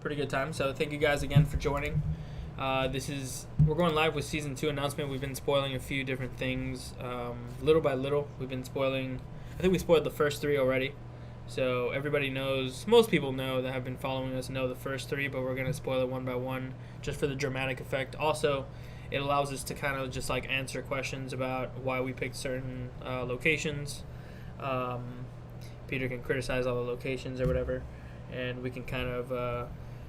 pretty good time. So thank you guys again for joining. We're going live with season 2 announcement. We've been spoiling a few different things, little by little. We've been spoiling. I think we spoiled the first 3 already. So everybody knows, most people know that have been following us know the first 3, but we're going to spoil it one by one just for the dramatic effect. Also, it allows us to kind of just like answer questions about why we picked certain locations. Peter can criticize all the locations or whatever, and we can kind of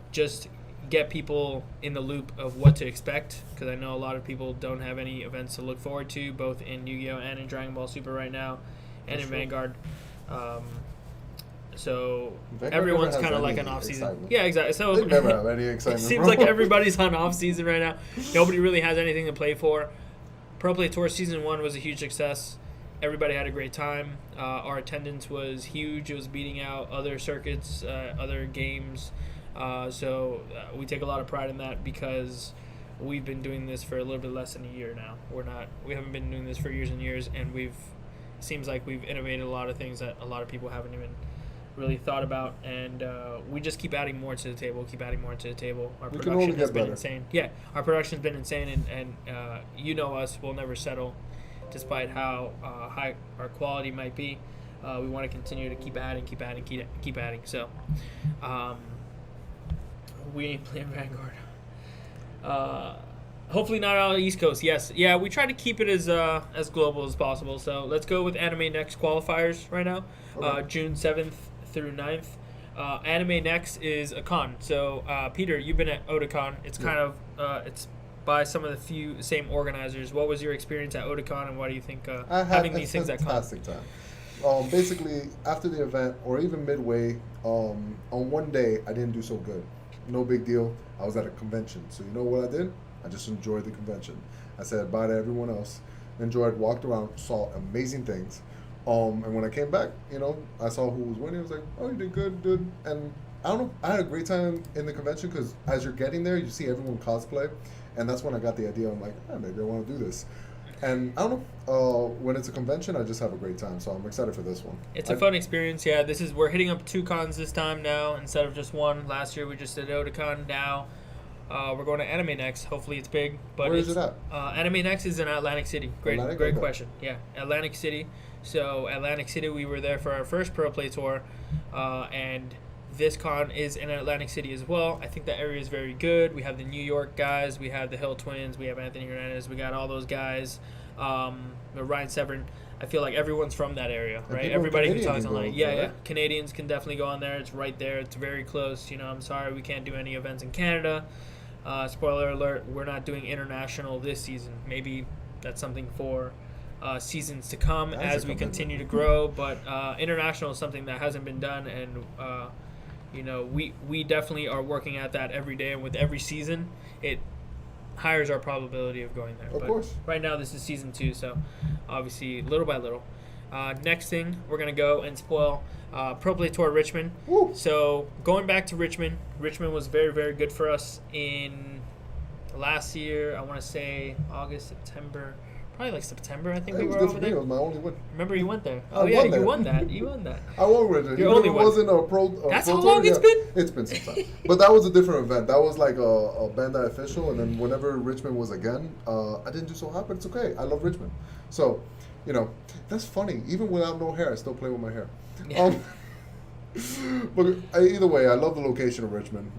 just get people in the loop of what to expect, because I know a lot of people don't have any events to look forward to, both in Yu-Gi-Oh! And in Dragon Ball Super right now, and in Vanguard. So everyone's kind of like an off season. Yeah, exactly. So they never have any excitement. It seems like everybody's on off season right now. Nobody really has anything to play for. Pro Play Tour Season 1 was a huge success. Everybody had a great time. Our attendance was huge. It was beating out other circuits, other games. So we take a lot of pride in that, because we've been doing this for a little bit less than a year now. We haven't been doing this for years and years, and seems like we've innovated a lot of things that a lot of people haven't even really thought about, and we just keep adding more to the table. Our production has been insane. Yeah, our production's been insane, and you know us, we'll never settle, despite how high our quality might be. We want to continue to keep adding. So, we ain't playing Vanguard. Hopefully not on the East Coast. Yes, yeah, we try to keep it as global as possible. So let's go with Animenext qualifiers right now. Okay. June 7th through 9th. Animenext is a con. So Peter, you've been at Otakon. It's kind of it's by some of the same organizers. What was your experience at Otakon, and why do you think having these things at con? Fantastic time. Basically, after the event, or even midway, on one day, I didn't do so good. No big deal. I was at a convention. So you know what I did? I just enjoyed the convention. I said bye to everyone else. Enjoyed, walked around, saw amazing things. And when I came back, I saw who was winning. I was like, oh, you did good, dude. And I don't know, I had a great time in the convention, because as you're getting there, you see everyone cosplay. And that's when I got the idea. I'm like, maybe I want to do this. And I don't know, when it's a convention, I just have a great time. So I'm excited for this one. It's a fun experience. Yeah, we're hitting up 2 cons this time now instead of just 1. Last year we just did Otakon. Now we're going to Animenext. Hopefully it's big. But where is it at? Animenext is in Atlantic City. Great question. Yeah, Atlantic City. So Atlantic City, we were there for our first Pro Play Tour, and this con is in Atlantic City as well. I think the area is very good. We have the New York guys. We have the Hill Twins. We have Anthony Hernandez. We got all those guys. Ryan Severn. I feel like everyone's from that area, right? Everybody who talks online. Yeah. Canadians can definitely go on there. It's right there. It's very close. I'm sorry we can't do any events in Canada. Spoiler alert, we're not doing international this season. Maybe that's something for seasons to come as we continue to grow. But international is something that hasn't been done, and we definitely are working at that every day. And with every season, it higher our probability of going there. Of course. Right now, this is season 2, so obviously little by little. Next thing, we're gonna go and spoil Pro Play Tour Richmond. Woo. So going back to Richmond was very, very good for us in last year. I want to say August, September. Probably like September, I think we were over there. It was my only win. Remember, you went there. Oh, yeah, you won that. I won with it. Your only one. Wasn't a pro. That's pro how long it's been? It's been some time. But that was a different event. That was like a Bandai official, and then whenever Richmond was again, I didn't do so hot, but it's okay. I love Richmond. So, that's funny. Even without no hair, I still play with my hair. Yeah. But either way, I love the location of Richmond.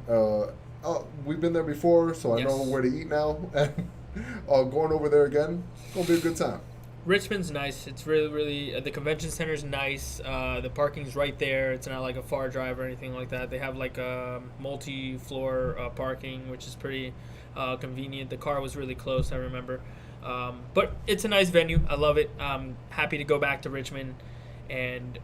We've been there before, so I know where to eat now. And going over there again, it's going to be a good time. Richmond's nice. It's really, really the convention center's nice. The parking's right there. It's not like a far drive or anything like that. They have like a multi-floor parking, which is pretty convenient. The car was really close, I remember. But it's a nice venue. I love it. I'm happy to go back to Richmond and,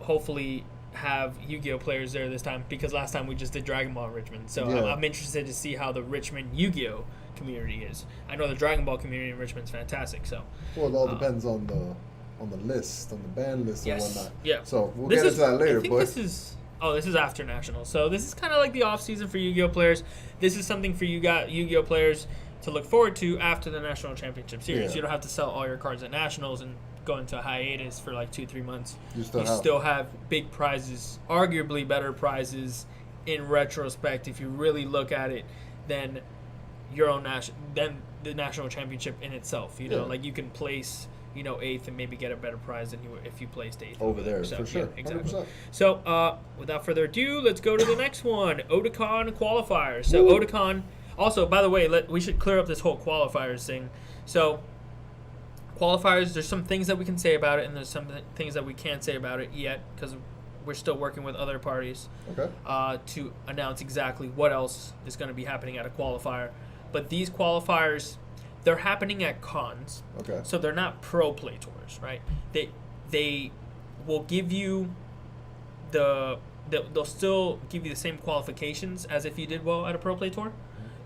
hopefully have Yu-Gi-Oh players there this time, because last time we just did Dragon Ball in Richmond. So I'm interested to see how the Richmond Yu-Gi-Oh community is. I know the Dragon Ball community in Richmond is fantastic. So it all depends on the list, on the ban list and whatnot. Yeah. So we'll get into that later. I think this is after Nationals. So this is kind of like the off season for Yu-Gi-Oh players. This is something for Yu-Gi-Oh players to look forward to after the National Championship Series. Yeah. You don't have to sell all your cards at Nationals and go into a hiatus for like 2-3 months. You still have big prizes, arguably better prizes in retrospect, if you really look at it, than your own than the national championship in itself. You know, like you can place, you know, 8th and maybe get a better prize than you would if you placed 8th over there. So, for sure. Yeah, exactly. 100%. So, without further ado, let's go to the next one. Otakon qualifiers. So, Otakon. Also, by the way, we should clear up this whole qualifiers thing. So, qualifiers, there's some things that we can say about it, and there's some things that we can't say about it yet, because we're still working with other parties to announce exactly what else is going to be happening at a qualifier. But these qualifiers, they're happening at cons. Okay. So they're not pro play tours, right? They will give you they'll still give you the same qualifications as if you did well at a pro play tour.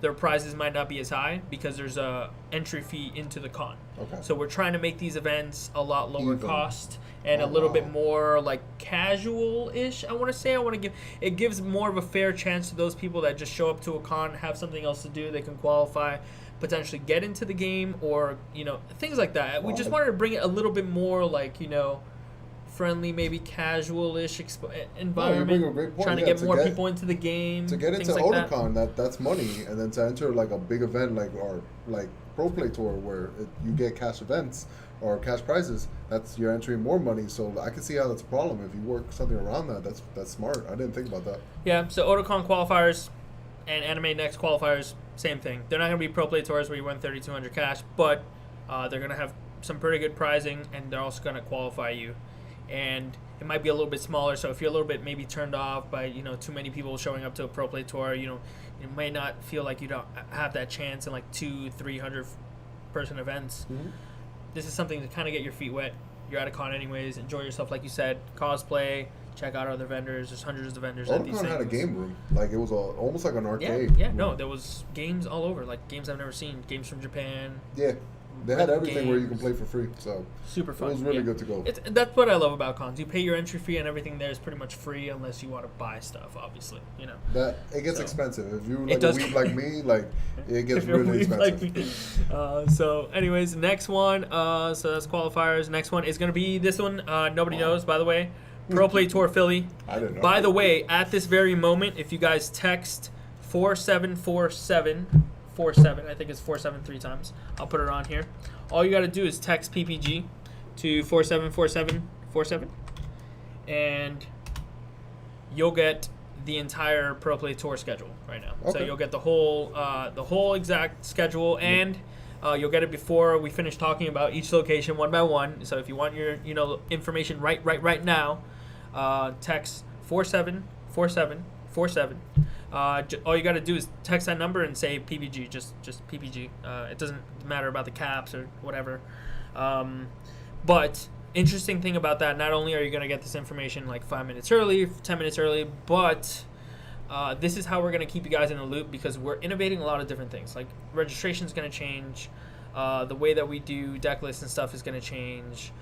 Their prizes might not be as high because there's a entry fee into the con. Okay. So we're trying to make these events a lot lower cost and a little bit more like casual-ish. I want to say it gives more of a fair chance to those people that just show up to a con, have something else to do, they can qualify, potentially get into the game, or you know, things like that. We just wanted to bring it a little bit more like, you know, friendly, maybe casual-ish environment. You bring a great point. Trying to get more people into the game. To get into like Otakon, that's money, and then to enter like a big event like Pro Play Tour where you get cash events or cash prizes, that's you're entering more money. So I can see how that's a problem. If you work something around that, that's smart. I didn't think about that. Yeah. So Otakon qualifiers and Animenext qualifiers, same thing. They're not going to be Pro Play Tours where you win 3,200 cash, but they're going to have some pretty good prizing, and they're also going to qualify you. And it might be a little bit smaller, so if you're a little bit maybe turned off by, you know, too many people showing up to a Pro Play Tour, you know, you may not feel like you don't have that chance in like 200-300 person events. Mm-hmm. This is something to kind of get your feet wet. You're at a con anyways, enjoy yourself like you said, cosplay, check out other vendors. There's hundreds of vendors at these things. Otakon had a game room, like it was almost like an arcade. Yeah, no, there was games all over, like games I've never seen, games from Japan. Yeah. They had everything where you can play for free, so super fun. It was really good to go. That's what I love about cons. You pay your entry fee, and everything there is pretty much free, unless you want to buy stuff. Obviously, you know that it gets expensive. If you're like a weeb like me, like it gets really expensive. Like so, anyways, next one. So that's qualifiers. Next one is gonna be this one. Nobody knows, by the way. Pro Play Tour Philly. I didn't know. By the way, at this very moment, if you guys text 4747. 47, I think it's 47 3 times. I'll put it on here. All you got to do is text PPG to 474747, and you'll get the entire Pro Play Tour schedule right now. Okay. So you'll get the whole exact schedule, and you'll get it before we finish talking about each location one by one. So if you want your information right now, text 474747. All you got to do is text that number and say PPG, just PPG. It doesn't matter about the caps or whatever. But interesting thing about that, not only are you going to get this information like 5 minutes early, 10 minutes early, but this is how we're going to keep you guys in the loop, because we're innovating a lot of different things. Like registration is going to change. The way that we do deck lists and stuff is going to change.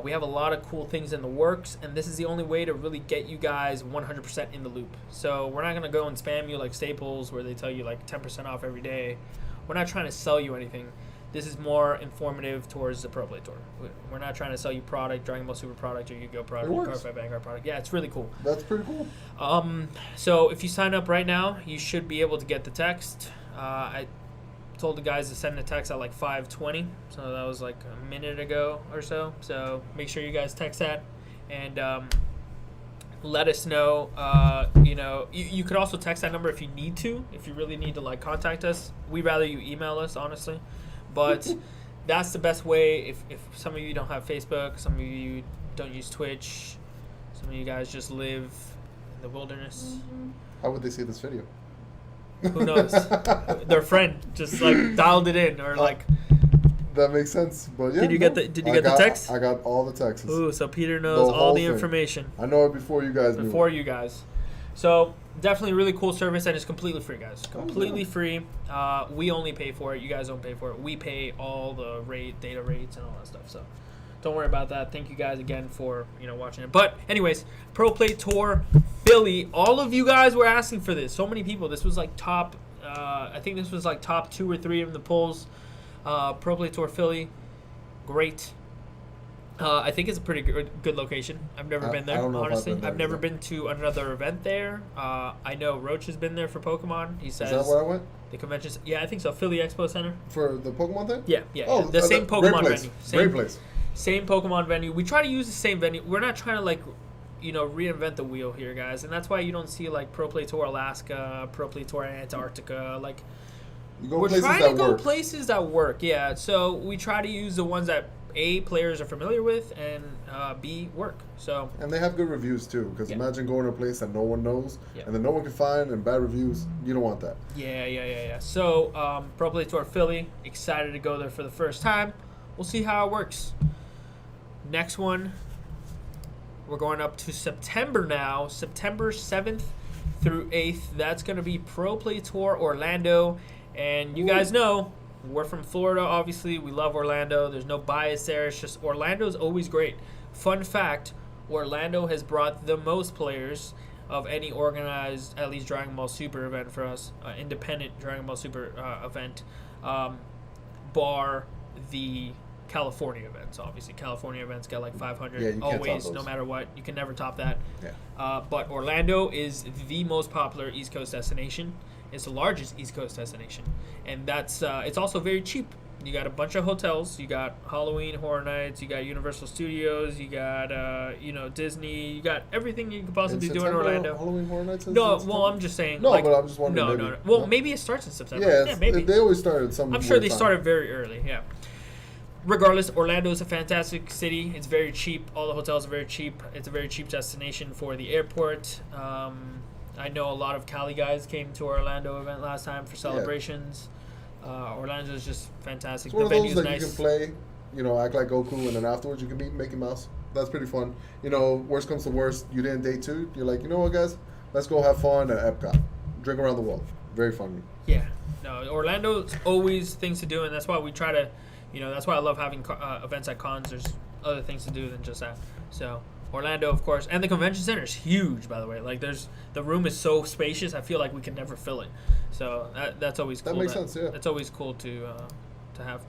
We have a lot of cool things in the works, and this is the only way to really get you guys 100% in the loop. So we're not going to go and spam you like Staples where they tell you like 10% off every day. We're not trying to sell you anything. This is more informative towards the Pro Play Tour. We're not trying to sell you product, Dragon Ball Super product, or YuGiOh product, or Cardfight Vanguard product. Yeah, it's really cool. That's pretty cool. So if you sign up right now, you should be able to get the text. I told the guys to send a text at like 5:20, so that was like a minute ago or so. So make sure you guys text that, and let us know. You could also text that number if you need to, if you really need to like contact us. We'd rather you email us, honestly, but that's the best way. If some of you don't have Facebook, some of you don't use Twitch, some of you guys just live in the wilderness. How would they see this video? Who knows? Their friend just like dialed it in, or like. That makes sense, but yeah. Did you get the text? I got all the texts. Ooh, so Peter knows all the information. I know it before you guys. Before you guys. So definitely a really cool service, and it's completely free, guys. Completely free. We only pay for it. You guys don't pay for it. We pay all the data rates and all that stuff. So don't worry about that. Thank you guys again for watching it. But anyways, Pro Play Tour Philly. All of you guys were asking for this. So many people. This was like top. I think this was like top 2 or 3 of the polls. Pro Play Tour Philly, great. I think it's a pretty good location. I've never been there, honestly. I've never been to another event there. I know Roach has been there for Pokemon. He says. Is that where I went? The conventions. Yeah, I think so. Philly Expo Center. For the Pokemon thing? Yeah. Oh, the same Pokemon venue. Great place. Same Pokemon venue. We try to use the same venue. We're not trying to reinvent the wheel here, guys. And that's why you don't see Pro Play Tour Alaska, Pro Play Tour Antarctica. We're trying to go places that work. Yeah. So we try to use the ones that A, players are familiar with, and B, work. So. And they have good reviews too, because imagine going to a place that no one knows, and then no one can find, and bad reviews. You don't want that. Yeah. So Pro Play Tour Philly, excited to go there for the first time. We'll see how it works. Next one, we're going up to September now, September 7th through 8th. That's going to be Pro Play Tour Orlando, and you guys know. We're from Florida, obviously. We love Orlando. There's no bias there. It's just Orlando's always great. Fun fact, Orlando has brought the most players of any organized, at least Dragon Ball Super event for us, independent Dragon Ball Super event, bar the California events. Obviously, California events get 500 always, no matter what. You can never top that. Yeah. But Orlando is the most popular East Coast destination. It's the largest East Coast destination, and that's it's also very cheap. You got a bunch of hotels. You got Halloween Horror Nights. You got Universal Studios. You got Disney. You got everything you could possibly do in Orlando. Halloween Horror Nights. No, well, I'm just saying. No, but I'm just wondering. No. Well, maybe it starts in September. Yeah, maybe they always start at some. I'm sure they started very early. Yeah. Regardless, Orlando is a fantastic city. It's very cheap. All the hotels are very cheap. It's a very cheap destination for the airport. I know a lot of Cali guys came to our Orlando event last time for celebrations. Orlando is just fantastic. It's one of those that you can play, act like Goku, and then afterwards you can beat Mickey Mouse. That's pretty fun. Worst comes to worst, you didn't day 2. You're like, you know what, guys? Let's go have fun at Epcot. Drink around the world. Very fun. Yeah. No, Orlando's always things to do, and that's why we try to, that's why I love having events at cons. There's other things to do than just that. So Orlando, of course, and the convention center is huge, by the way. The room is so spacious. I feel like we can never fill it. So that's always cool. That makes sense. Yeah. That's always cool to have.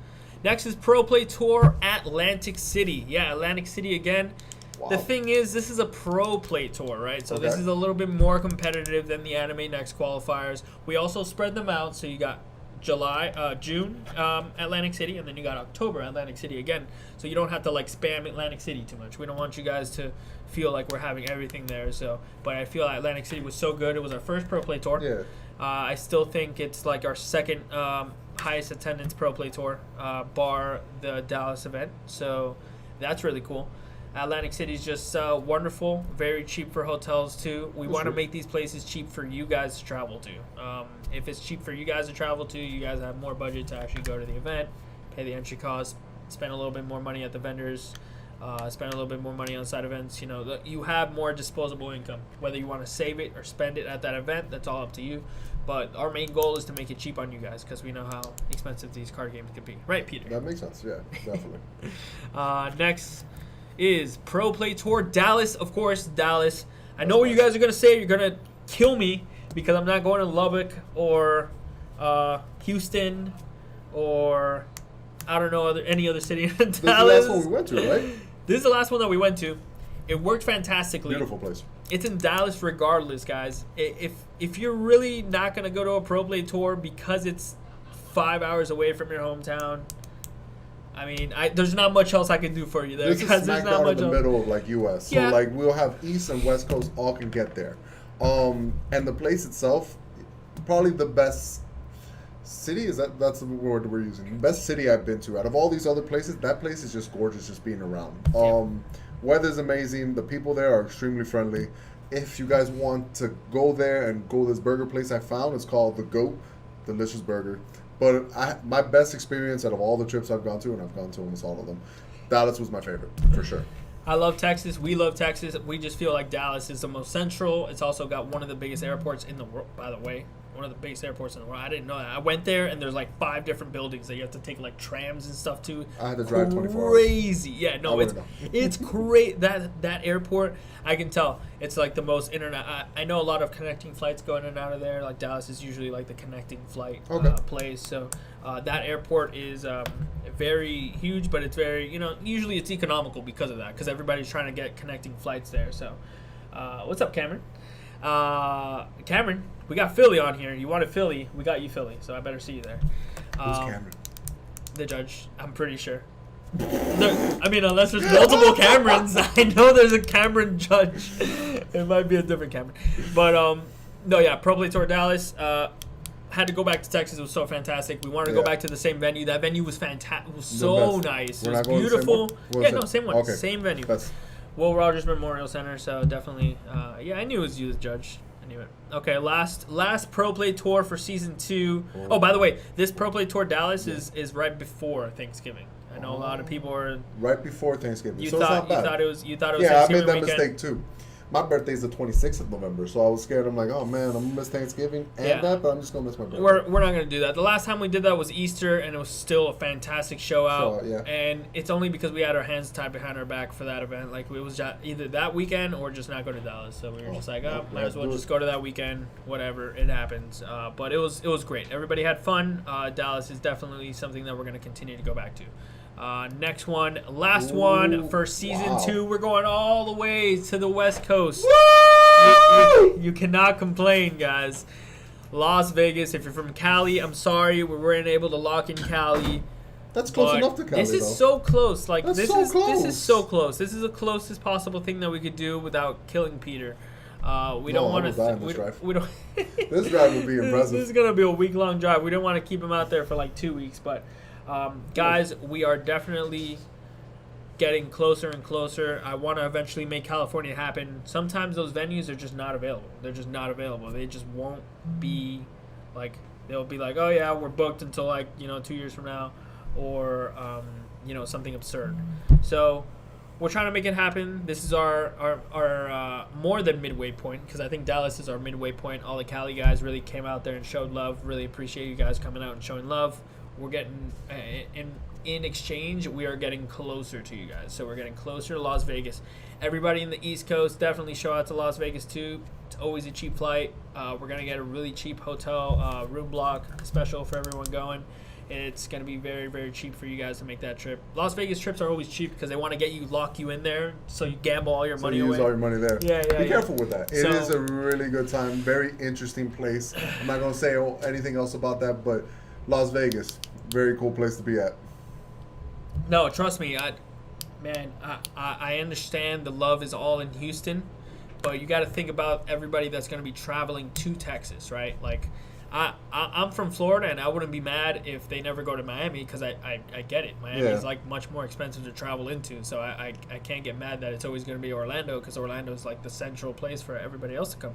Next is Pro Play Tour Atlantic City. Yeah, Atlantic City again. Wow. The thing is, this is a Pro Play Tour, right? So this is a little bit more competitive than the Animenext qualifiers. We also spread them out, so you got June Atlantic City, and then you got October Atlantic City again. So you don't have to spam Atlantic City too much. We don't want you guys to feel like we're having everything there. So, but I feel Atlantic City was so good. It was our first Pro Play Tour. Yeah. I still think it's our second highest attendance Pro Play Tour, bar the Dallas event. So that's really cool. Atlantic City is just wonderful, very cheap for hotels too. We want to make these places cheap for you guys to travel to. If it's cheap for you guys to travel to, you guys have more budget to actually go to the event, pay the entry cost, spend a little bit more money at the vendors, spend a little bit more money on side events. You have more disposable income. Whether you want to save it or spend it at that event, that's all up to you. But our main goal is to make it cheap on you guys because we know how expensive these card games can be. Right, Peter? That makes sense, yeah, definitely. Next is Pro Play Tour Dallas. Of course, Dallas. I know what you guys are going to say. You're going to kill me because I'm not going to Lubbock or Houston or I don't know any other city in Dallas. This is the last one we went to, right? This is the last one that we went to. It worked fantastically. Beautiful place. It's in Dallas regardless, guys. If you're really not going to go to a Pro Play Tour because it's 5 hours away from your hometown, I mean, there's not much else I can do for you there. This is smack down in the middle of U.S. So we'll have East and West Coast all can get there. And the place itself, probably the best city, that's the word we're using. Best city I've been to. Out of all these other places, that place is just gorgeous just being around. Weather's amazing. The people there are extremely friendly. If you guys want to go there and go to this burger place I found, it's called The Goat. Delicious burger. But my best experience out of all the trips I've gone to, and I've gone to almost all of them, Dallas was my favorite, for sure. I love Texas. We love Texas. We just feel like Dallas is the most central. It's also got one of the biggest airports in the world, by the way. one of the biggest airports in the world. I didn't know that. I went there, and there's like 5 different buildings that you have to take like trams and stuff to. I had to drive 24 hours. Crazy. Yeah, no, it's great. That airport, I can tell it's like the most internet. I know a lot of connecting flights going in and out of there. Like Dallas is usually like the connecting flight place. So that airport is very huge, but it's very, usually it's economical because of that, because everybody's trying to get connecting flights there. So what's up, Cameron? Cameron, we got Philly on here. You wanted Philly, we got you Philly, so I better see you there. Who's Cameron? The judge, I'm pretty sure. Unless there's multiple Camerons, I know there's a Cameron judge. It might be a different Cameron, but no, yeah, Pro Play Tour Dallas. Had to go back to Texas. It was so fantastic. We wanted to go back to the same venue. That venue was fantastic. It was so nice. It was beautiful. Same one. Okay. Same venue. Will Rogers Memorial Center. So definitely, I knew it was you, the judge. I knew it. Okay, last Pro Play Tour for season 2. Oh, by the way, this Pro Play Tour Dallas is right before Thanksgiving. I know a lot of people are right before Thanksgiving. You so thought it's not bad. it was yeah, Thanksgiving I made that weekend. mistake too. My birthday's the 26th of November, so I was scared. I'm like, oh man, I'm gonna miss Thanksgiving and that, but I'm just gonna miss my birthday. We're not gonna do that. The last time we did that was Easter, and it was still a fantastic show out. And it's only because we had our hands tied behind our back for that event. Like it was just either that weekend or just not go to Dallas. So we were just like, might as well just go to that weekend. Whatever, it happens. But it was great. Everybody had fun. Dallas is definitely something that we're gonna continue to go back to. Next one, last one for season 2. We're going all the way to the West Coast. You cannot complain, guys. Las Vegas. If you're from Cali, I'm sorry we weren't able to lock in Cali. That's close enough to Cali. This is so close. Like That's this so is close. This is so close. This is the closest possible thing that we could do without killing Peter. We don't want to. We don't. This drive would be impressive. This is gonna be a week-long drive. We don't want to keep him out there for like 2 weeks, but. Guys, we are definitely getting closer and closer. I want to eventually make California happen. Sometimes those venues are just not available. They're just not available. They just won't be like, they'll be like, oh yeah, we're booked until like, 2 years from now, or, something absurd. So we're trying to make it happen. This is our more than midway point, because I think Dallas is our midway point. All the Cali guys really came out there and showed love. Really appreciate you guys coming out and showing love. We're getting, in exchange, we are getting closer to you guys. So we're getting closer to Las Vegas. Everybody in the East Coast, definitely show out to Las Vegas too. It's always a cheap flight. We're going to get a really cheap hotel room block special for everyone going. It's going to be very, very cheap for you guys to make that trip. Las Vegas trips are always cheap because they want to lock you in there, so you gamble all your money away. Use all your money there. Be careful with that. It is a really good time. Very interesting place. I'm not going to say anything else about that, but Las Vegas, very cool place to be at. No, trust me, I understand the love is all in Houston, but you got to think about everybody that's going to be traveling to Texas, right? Like, I'm from Florida, and I wouldn't be mad if they never go to Miami, because I get it. Miami is like much more expensive to travel into, so I can't get mad that it's always going to be Orlando, because Orlando is like the central place for everybody else to come.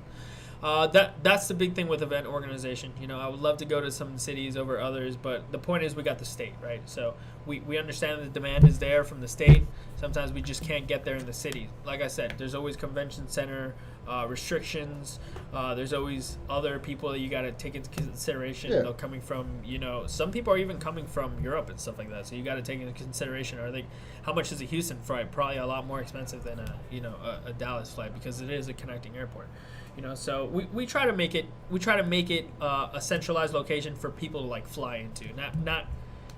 That's the big thing with event organization. I would love to go to some cities over others, but the point is we got the state, right? So we understand the demand is there from the state. Sometimes we just can't get there in the city. Like I said, there's always convention center restrictions. There's always other people that you got to take into consideration. Yeah. Coming from, some people are even coming from Europe and stuff like that. So you got to take into consideration, how much is a Houston flight? Probably a lot more expensive than a Dallas flight, because it is a connecting airport. So we try to make it a centralized location for people to like fly into, not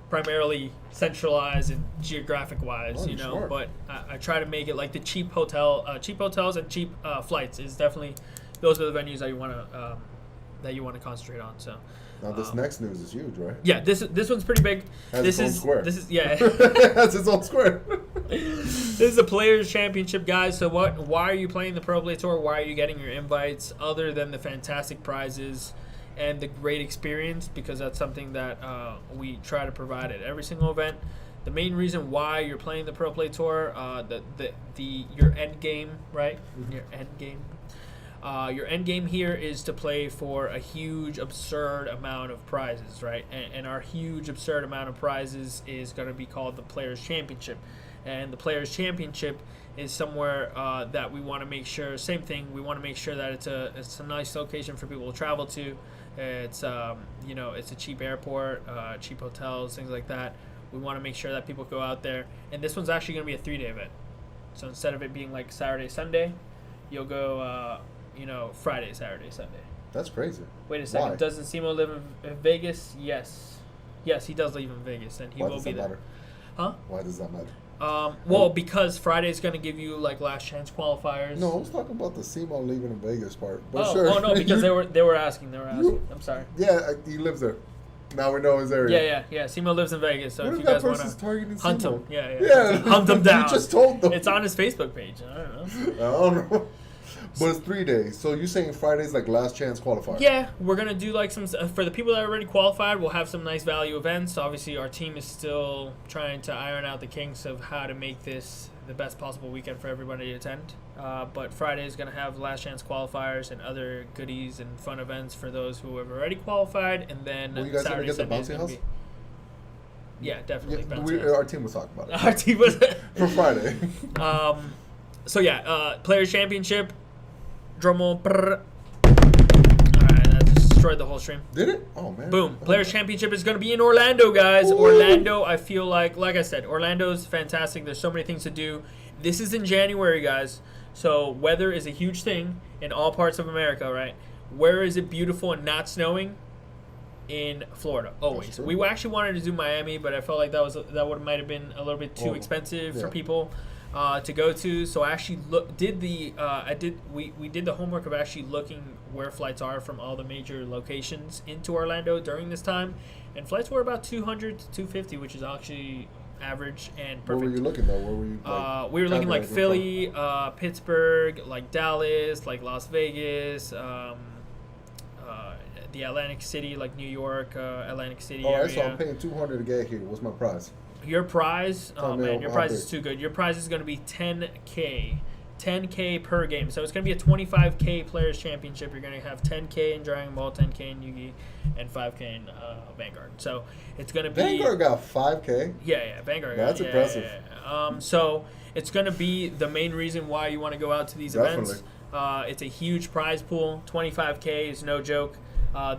primarily centralized and geographic wise, Sure. But I try to make it like the cheap hotels and cheap flights is definitely, those are the venues that you want to concentrate on. So now this next news is huge, right? Yeah, this one's pretty big. This is Has its own square. This is a Players Championship, guys. So why are you playing the Pro Play Tour? Why are you getting your invites, other than the fantastic prizes and the great experience? Because that's something that we try to provide at every single event. The main reason why you're playing the Pro Play Tour, your end game, right? Mm-hmm. Your end game here is to play for a huge, absurd amount of prizes, right? And our huge, absurd amount of prizes is going to be called the Players Championship. And the Players Championship is somewhere that we want to make sure, same thing, we want to make sure that it's a nice location for people to travel to. It's it's a cheap airport, cheap hotels, things like that. We want to make sure that people go out there. And this one's actually going to be a 3-day event. So instead of it being like Saturday, Sunday, you'll go, Friday, Saturday, Sunday. That's crazy. Wait a second. Why? Doesn't Simo live in Vegas? Yes. Yes, he does live in Vegas, and he Why will does be that there. matter? Huh? Why does that matter? Well, because Friday's going to give you like last chance qualifiers. No, I was talking about the Simo leaving in Vegas part. But Oh, sure. oh no, because they were asking. I'm sorry. Yeah, he lives there. Now we know his area. Yeah. Simo lives in Vegas, so What if if you that guys want person's to targeting hunt Simo? him, yeah. Yeah, Hunt him down. You just told them. It's on his Facebook page. I don't know. I don't know. But it's 3 days. So you're saying Friday's like last chance qualifier? Yeah, we're going to do like some, for the people that are already qualified, we'll have some nice value events. Obviously, our team is still trying to iron out the kinks of how to make this the best possible weekend for everybody to attend. But Friday is going to have last chance qualifiers and other goodies and fun events for those who have already qualified. And then Well, you guys Saturday, gonna get the Sunday is bouncy gonna house? be, yeah, definitely. Yeah, bouncy house. our team was talking about it. Our team was For Friday. So yeah, Players Championship. Drumroll. Alright, that destroyed the whole stream. Did it? Oh, man. Boom. Players Championship is going to be in Orlando, guys. Ooh. Orlando, I feel like I said, Orlando's fantastic. There's so many things to do. This is in January, guys. So weather is a huge thing in all parts of America, right? Where is it beautiful and not snowing? In Florida, always. We actually wanted to do Miami, but I felt like that might have been a little bit too expensive for people to go to. So I actually did the homework of actually looking where flights are from all the major locations into Orlando during this time, and flights were about 200 to 250, which is actually average and perfect. Where were you looking though? Where were you? We were looking like Philly, Pittsburgh, like Dallas, like Las Vegas. The Atlantic City, like New York, Atlantic City area. All right, so I'm paying $200 to get here. What's my prize? Your prize, Tell me your how prize big. is too good. Your prize is going to be $10K per game. So it's going to be a 25K Players Championship. You're going to have 10K in Dragon Ball, 10K in Yu-Gi, and 5K in Vanguard. So it's going to be... Vanguard got 5K? Yeah, Vanguard That's got, impressive. Yeah. So it's going to be the main reason why you want to go out to these events. It's a huge prize pool. 25K is no joke.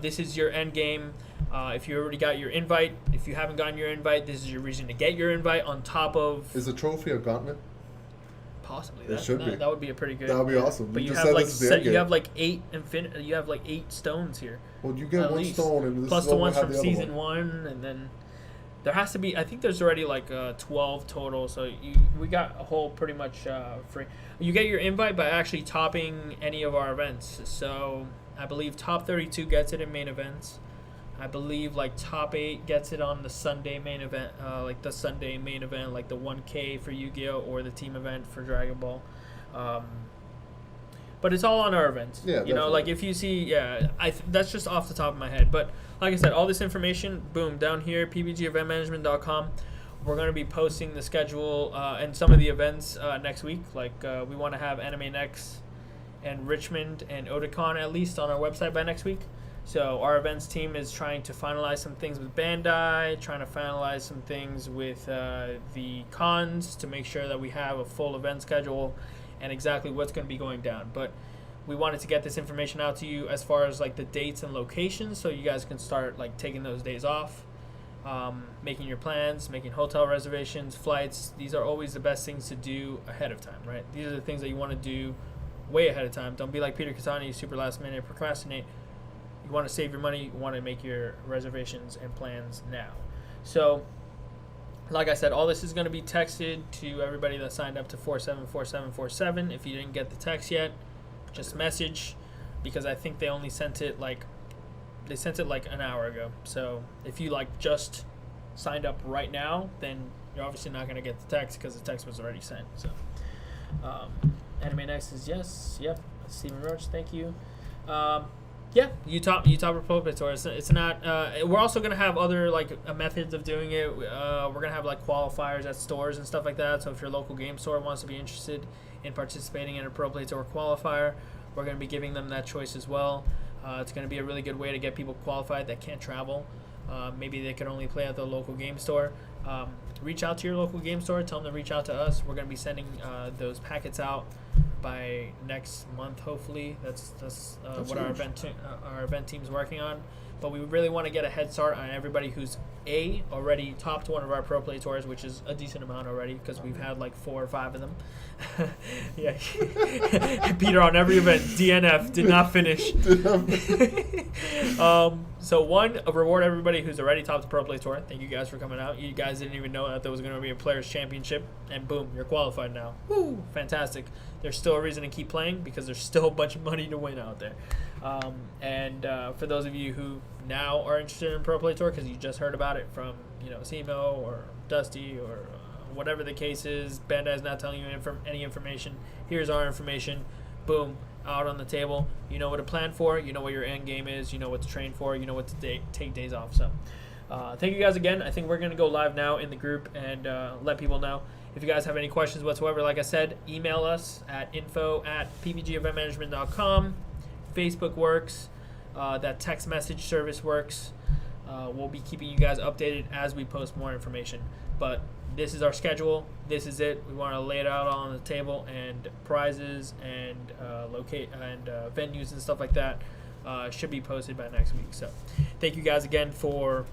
This is your end game. If you already got your invite, if you haven't gotten your invite, this is your reason to get your invite on top of... Is the trophy a gauntlet? Possibly. It should be. That would be a pretty good... That would be awesome. But you just have said like this is the end game. you have like 8 stones here. Well, you get at one least. stone, and this Plus is the what ones we'll from have the other season 1, and then there has to be... I think there's already like 12 total, so we got a whole pretty much free. You get your invite by actually topping any of our events. So I believe top 32 gets it in main events. I believe like top 8 gets it on the Sunday main event, like the Sunday main event, like the 1K for YuGiOh or the team event for Dragon Ball. But it's all on our events. Yeah, you know, like if you see, that's just off the top of my head. But like I said, all this information, boom, down here, pbgeventmanagement.com. We're going to be posting the schedule and some of the events next week. Like we want to have Animenext and Richmond and Otakon at least on our website by next week. So our events team is trying to finalize some things with Bandai, trying to finalize some things with the cons to make sure that we have a full event schedule and exactly what's going to be going down. But we wanted to get this information out to you as far as like the dates and locations, so you guys can start like taking those days off, making your plans, making hotel reservations, flights. These are always the best things to do ahead of time, right? These are the things that you want to do way ahead of time. Don't be like Peter Catani, super last minute, procrastinate. You want to save your money. You want to make your reservations and plans now. So, like I said, all this is going to be texted to everybody that signed up to 474747. If you didn't get the text yet, just message, because I think they only sent it like an hour ago. So if you like just signed up right now, then you're obviously not going to get the text because the text was already sent. So Animenext is yes. Yep. Stephen Roach, thank you. Yeah, Utah Republic Tour. It's not. We're also gonna have other like methods of doing it. We're gonna have like qualifiers at stores and stuff like that. So if your local game store wants to be interested in participating in a Pro Play Tour qualifier, we're gonna be giving them that choice as well. It's gonna be a really good way to get people qualified that can't travel. Maybe they can only play at the local game store. reach out to your local game store. Tell them to reach out to us. We're going to be sending those packets out by next month, hopefully. That's what our event team's working on. But we really want to get a head start on everybody who's already topped one of our Pro Play Tours, which is a decent amount already because we've had like 4 or 5 of them. Yeah, Peter on every event, DNF, did not finish. So reward everybody who's already topped the Pro Play Tour. Thank you guys for coming out. You guys didn't even know that there was going to be a Players Championship, and boom, you're qualified now. Woo, fantastic. There's still a reason to keep playing because there's still a bunch of money to win out there. For those of you who now are interested in Pro Play Tour because you just heard about it from Simo or Dusty or whatever the case is, Bandai's not telling you any information. Here's our information. Boom, out on the table. You know what to plan for. You know what your end game is. You know what to train for. You know what to take days off. So thank you guys again. I think we're going to go live now in the group and let people know. If you guys have any questions whatsoever, like I said, email us at info@ppgeventmanagement.com. Facebook works. That text message service works. We'll be keeping you guys updated as we post more information. But this is our schedule. This is it. We want to lay it out on the table, and prizes and venues and stuff like that should be posted by next week. So thank you guys again for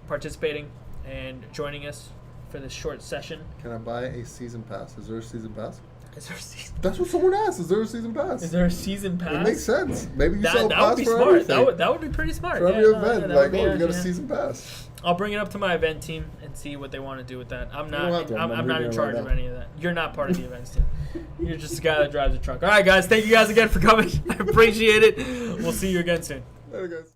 participating and joining us for this short session. Can I buy a season pass? Is there a season pass? Is there a season? That's what someone asked. Is there a season pass? Is there a season pass? It makes sense. Maybe you sell a that pass would be for smart. everything. That would be pretty smart. For every event, you got a season pass. I'll bring it up to my event team and see what they want to do with that. I'm not in charge of any of that. You're not part of the events team. You're just the guy that drives the truck. All right, guys. Thank you guys again for coming. I appreciate it. We'll see you again soon. Later, guys.